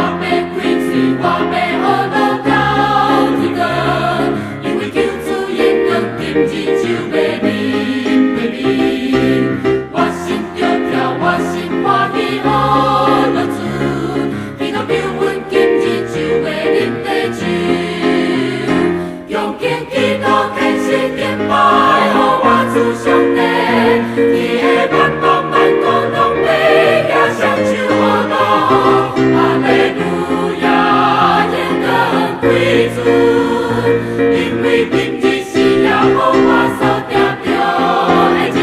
要queen，是我要学路到天光，因为求主延长今日就要面，我心着跳，我心欢喜好落主，天公叫阮今日就要啉地酒，恭敬祈祷虔诚敬拜，予我主上帝，你的万邦万国拢要举双手合路，哈利路亚，延长归主，因为今日是耶和华所定着的日。